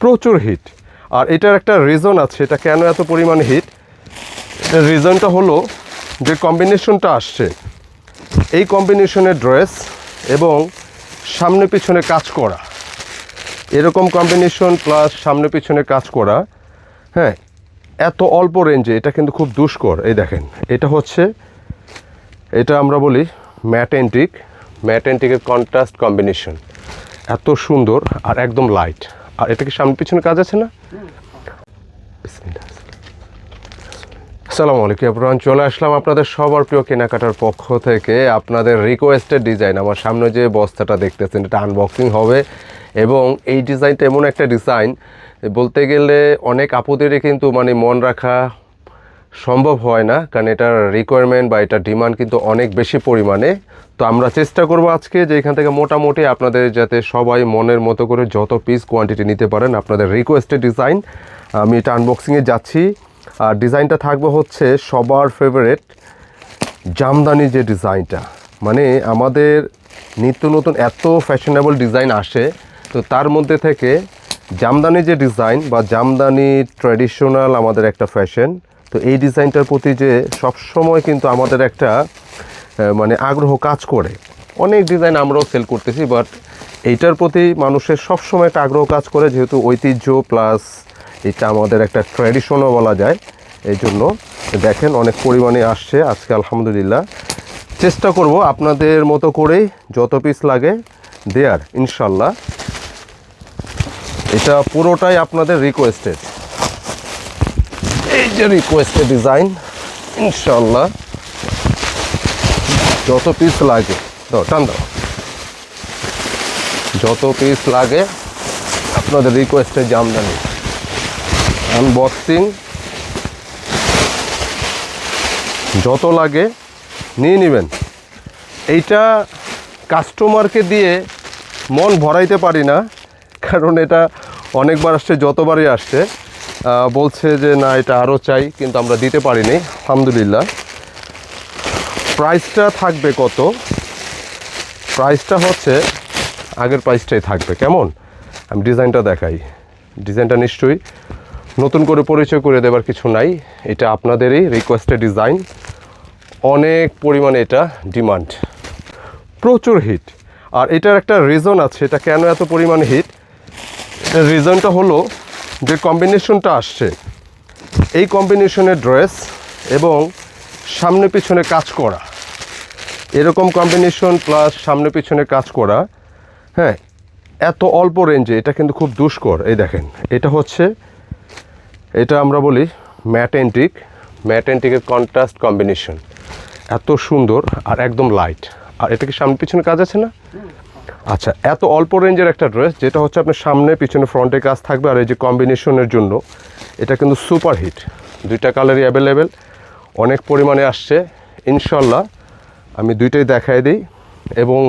প্রচুর হিট। আর এটার একটা রিজন আছে, এটা কেন এত পরিমাণ হিট। এটার রিজনটা হলো যে কম্বিনেশনটা আসছে, এই কম্বিনেশনের ড্রেস এবং সামনে পিছনে কাজ করা, এরকম কম্বিনেশন প্লাস সামনে পিছনে কাজ করা, হ্যাঁ, এত অল্প রেঞ্জে এটা কিন্তু খুব দুষ্কর। এই দেখেন, এটা আমরা বলি ম্যাট অ্যান্টিকের কন্ট্রাস্ট কম্বিনেশন, এত সুন্দর আর একদম লাইট। আর এটা কি সামনে পিছনে কাজ আছে না? আসসালামু আলাইকুম এভরিওয়ান, চলে আসলাম আপনাদের সবার প্রিয় কেনাকাটার পক্ষ থেকে আপনাদের রিকোয়েস্টেড ডিজাইন। আমার সামনে যে বস্তাটা দেখতেছেন এটা আনবক্সিং হবে এবং এই ডিজাইনটা এমন একটা ডিজাইন বলতে গেলে অনেক আপুদেরই কিন্তু মানে মন রাখা সম্ভব হয় না, কারণ এটার রিকোয়ারমেন্ট বা এটার ডিমান্ড কিন্তু অনেক বেশি পরিমাণে। তো আমরা চেষ্টা করব আজকে যে এখান থেকে মোটামুটি আপনাদের যাতে সবাই মনের মতো করে যত পিস কোয়ান্টিটি নিতে পারেন আপনাদের রিকোয়েস্টেড ডিজাইন। আমি এটা আনবক্সিংয়ে যাচ্ছি। আর ডিজাইনটা থাকবে হচ্ছে সবার ফেভারিট জামদানি যে ডিজাইনটা, মানে আমাদের নিত্য নতুন এত ফ্যাশনেবল ডিজাইন আসে, তো তার মধ্যে থেকে জামদানি যে ডিজাইন বা জামদানি ট্র্যাডিশনাল আমাদের একটা ফ্যাশন, তো এই ডিজাইনটার প্রতি যে সবসময় কিন্তু আমাদের একটা মানে আগ্রহ কাজ করে। অনেক ডিজাইন আমরাও সেল করতেছি, বাট এইটার প্রতি মানুষের সবসময় একটা আগ্রহ কাজ করে, যেহেতু ঐতিহ্য প্লাস এটা আমাদের একটা ট্র্যাডিশনও বলা যায়। এই জন্য দেখেন অনেক পরিমাণে আসছে আজকে আলহামদুলিল্লাহ। চেষ্টা করব আপনাদের মতো করেই যত পিস লাগে দেয়ার ইনশাল্লাহ। এটা পুরোটাই আপনাদের রিকোয়েস্টেড, এই যে রিকোয়েস্টেড ডিজাইন। ইনশাল্লাহ যত পিস লাগে টান দাও, যত পিস লাগে আপনাদের রিকোয়েস্টেড জামদানি আনবক্সিং যত লাগে নিয়ে নেবেন। এইটা কাস্টমারকে দিয়ে মন ভরাইতে পারি না, কারণ এটা অনেকবার আসছে, যতবারই আসছে বলছে যে না এটা আরও চাই, কিন্তু আমরা দিতে পারিনি আলহামদুলিল্লাহ। প্রাইসটা থাকবে কত? প্রাইসটা হচ্ছে আগের প্রাইসটাই থাকবে। কেমন? আমি ডিজাইনটা দেখাই। ডিজাইনটা নিশ্চয়ই নতুন করে পরিচয় করে দেবার কিছু নাই, এটা আপনাদেরই রিকোয়েস্টেড ডিজাইন। অনেক পরিমাণে এটা ডিমান্ড, প্রচুর হিট। আর এটার একটা রিজন আছে, এটা কেন এত পরিমাণ হিট। রিজনটা হলো যে কম্বিনেশনটা আসছে, এই কম্বিনেশনের ড্রেস এবং সামনে পিছনে কাজ করা, এরকম কম্বিনেশন প্লাস সামনে পিছনে কাজ করা, হ্যাঁ, এত অল্প রেঞ্জে এটা কিন্তু খুব দুষ্কর। এই দেখেন, এটা আমরা বলি ম্যাট অ্যান্টিকের কন্ট্রাস্ট কম্বিনেশন, এত সুন্দর আর একদম লাইট। আর এটা কি সামনে পিছনে কাজ আছে না? আচ্ছা, এত অল্প রেঞ্জের একটা ড্রেস যেটা হচ্ছে আপনার সামনে পিছনে ফ্রন্টে কাজ থাকবে। আর এই যে কম্বিনেশনের জন্য এটা কিন্তু সুপার হিট, দুইটা কালারই অ্যাভেলেবেল, অনেক পরিমাণে আসছে ইনশাল্লাহ। আমি দুইটাই দেখাই দিই এবং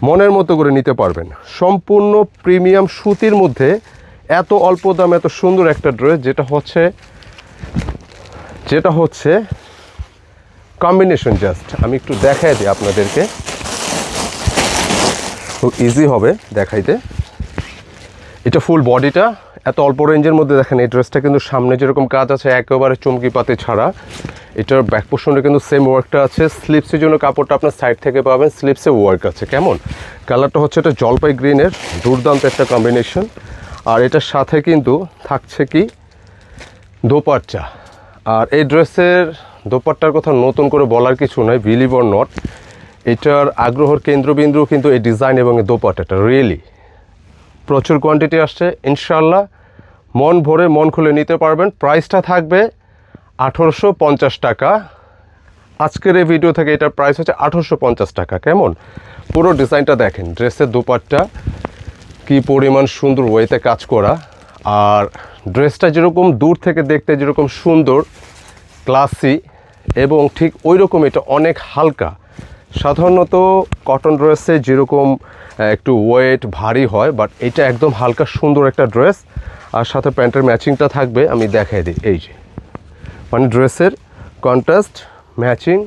মনের মতো করে নিতে পারবেন। সম্পূর্ণ প্রিমিয়াম সুতির মধ্যে এত অল্প দাম এত সুন্দর একটা ড্রেস, যেটা হচ্ছে কম্বিনেশন। জাস্ট আমি একটু দেখাই দিই আপনাদেরকে, খুব ইজি হবে দেখাইতে। এটা ফুল বডিটা এত অল্প রেঞ্জের মধ্যে দেখেন। এই ড্রেসটা কিন্তু সামনে যেরকম কাজ আছে একেবারে চমকি পাতে ছাড়া, এটার ব্যাক পোর্শনে কিন্তু সেম ওয়ার্কটা আছে। স্লিপসের জন্য কাপড়টা আপনার সাইড থেকে পাবেন, স্লিপসে ওয়ার্ক আছে। কেমন? কালারটা হচ্ছে এটা জলপাই গ্রিনের, দুর্দান্ত একটা কম্বিনেশন। আর এটার সাথে কিন্তু থাকছে কি দোপাট্টা। আর এই ড্রেসের দোপাট্টার কথা নতুন করে বলার কিছু নয়, বিলিভ অর নট, এটার আগ্রহের কেন্দ্রবিন্দু কিন্তু এই ডিজাইন এবং এই দোপাট্টাটা। রিয়েলি প্রচুর কোয়ান্টিটি আসছে ইনশাল্লাহ, মন ভরে মন খুলে নিতে পারবেন। প্রাইসটা থাকবে 1850 টাকা। আজকের এই ভিডিও থেকে এটার প্রাইস হচ্ছে 1850 টাকা। কেমন? পুরো ডিজাইনটা দেখেন, ড্রেসের দোপাট্টা কি পরিমাণ সুন্দর ওয়েতে কাজ করা। আর ড্রেসটা যেরকম দূর থেকে দেখতে যেরকম সুন্দর ক্লাসি, এবং ঠিক ওই রকম এটা অনেক হালকা। সাধারণত কটন ড্রেসে যেরকম একটু ওয়েট ভারী হয়, বাট এটা একদম হালকা সুন্দর একটা ড্রেস। আর সাথে প্যান্টের ম্যাচিংটা থাকবে, আমি দেখাই দিই। এই যে মানে ড্রেসের কন্ট্রাস্ট ম্যাচিং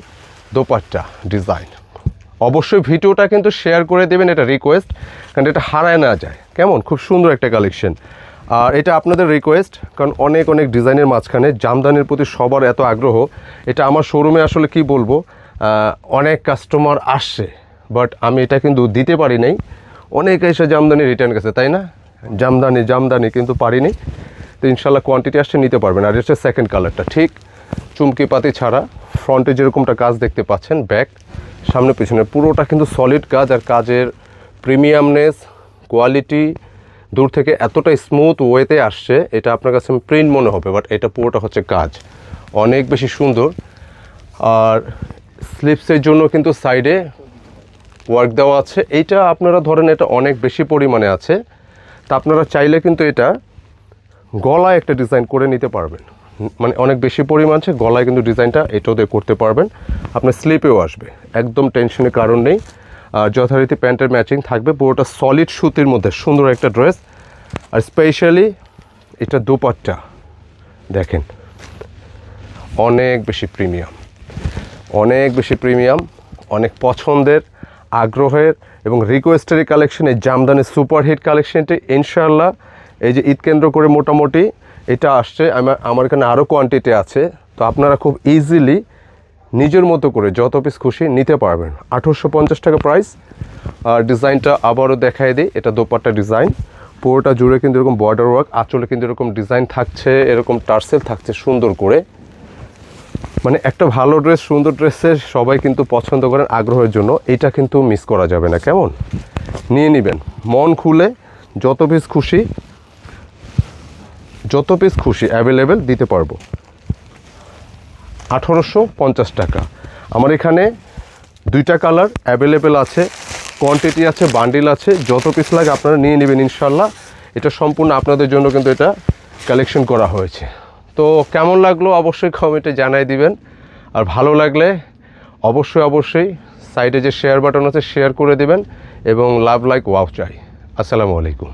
দোপাট্টা ডিজাইন। অবশ্যই ভিডিওটা কিন্তু শেয়ার করে দেবেন, এটা রিকোয়েস্ট, কারণ এটা হারায় না যায়। কেমন? খুব সুন্দর একটা কালেকশন। আর এটা আপনাদের রিকোয়েস্ট, কারণ অনেক অনেক ডিজাইনের মাঝখানে জামদানির প্রতি সবার এত আগ্রহ। এটা আমার শোরুমে আসলে কি বলবো, অনেক কাস্টমার আসছে, বাট আমি এটা কিন্তু দিতে পারি নাই। অনেক এসে জামদানি রিটার্ন গেছে, তাই না? জামদানি কিন্তু পারিনি। তো ইনশাল্লাহ কোয়ান্টিটি আসছে, নিতে পারবেন। আর এটা সেকেন্ড কালারটা ঠিক চুমকি পাতি ছাড়া, ফ্রন্টে যেরকমটা কাজ দেখতে পাচ্ছেন, ব্যাক সামনে পিছনে পুরোটা কিন্তু সলিড কাজ। আর কাজের প্রিমিয়ামনেস, কোয়ালিটি দূর থেকে এতটা স্মুথ ওয়েতে আসছে, এটা আপনার কাছে প্রিন্ট মনে হবে, বাট এটা পুরোটা হচ্ছে কাজ, অনেক বেশি সুন্দর। আর স্লিপসের জন্য কিন্তু সাইডে ওয়ার্ক দেওয়া আছে। এইটা আপনারা ধরেন এটা অনেক বেশি পরিমাণে আছে, তা আপনারা চাইলে কিন্তু এটা গলায় একটা ডিজাইন করে নিতে পারবেন। মানে অনেক বেশি পরিমাণ আছে, গলায় কিন্তু ডিজাইনটা এটাও দিয়ে করতে পারবেন, আপনার স্লিপেও আসবে, একদম টেনশনের কারণ নেই। আর যথারীতি প্যান্টের ম্যাচিং থাকবে, পুরোটা সলিড সুতির মধ্যে সুন্দর একটা ড্রেস। আর স্পেশালি এটা দোপাট্টা দেখেন, অনেক বেশি প্রিমিয়াম, অনেক পছন্দের, আগ্রহের এবং রিকোয়েস্টের কালেকশন। এই জামদানি সুপারহিট কালেকশনটি ইনশাআল্লাহ এই যে ঈদ কেন্দ্র করে মোটামুটি এটা আসছে। আমার এখানে আরও কোয়ান্টিটি আছে, তো আপনারা খুব ইজিলি নিজের মতো করে যত পিস খুশি নিতে পারবেন। 1850 টাকা প্রাইস। আর ডিজাইনটা আবারও দেখাই দিই, এটা দোপাট্টা ডিজাইন, পুরোটা জুড়ে কিন্তু এরকম বর্ডার ওয়ার্ক, আঁচলে কিন্তু এরকম ডিজাইন থাকছে, এরকম টার্সেল থাকছে সুন্দর করে। মানে একটা ভালো ড্রেস, সুন্দর ড্রেসের সবাই কিন্তু পছন্দ করেন আগ্রহের জন্য, এটা কিন্তু মিস করা যাবে না। কেমন? নিয়ে নেবেন মন খুলে, যত পিস খুশি অ্যাভেলেবেল দিতে পারবো। 1850 টাকা। আমার এখানে 2টা কালার অ্যাভেলেবেল আছে, কোয়ান্টিটি আছে, বান্ডিল আছে, যত পিস লাগে আপনারা নিয়ে নেবেন ইনশাল্লাহ। এটা সম্পূর্ণ আপনাদের জন্য কিন্তু এটা কালেকশন করা হয়েছে। তো কেমন লাগলো অবশ্যই কমেন্টে জানাই দিবেন। আর ভালো লাগলে অবশ্যই সাইডে যে শেয়ার বাটন আছে শেয়ার করে দিবেন, এবং লাভ লাইক ওয়াও চাই। আসসালামু আলাইকুম।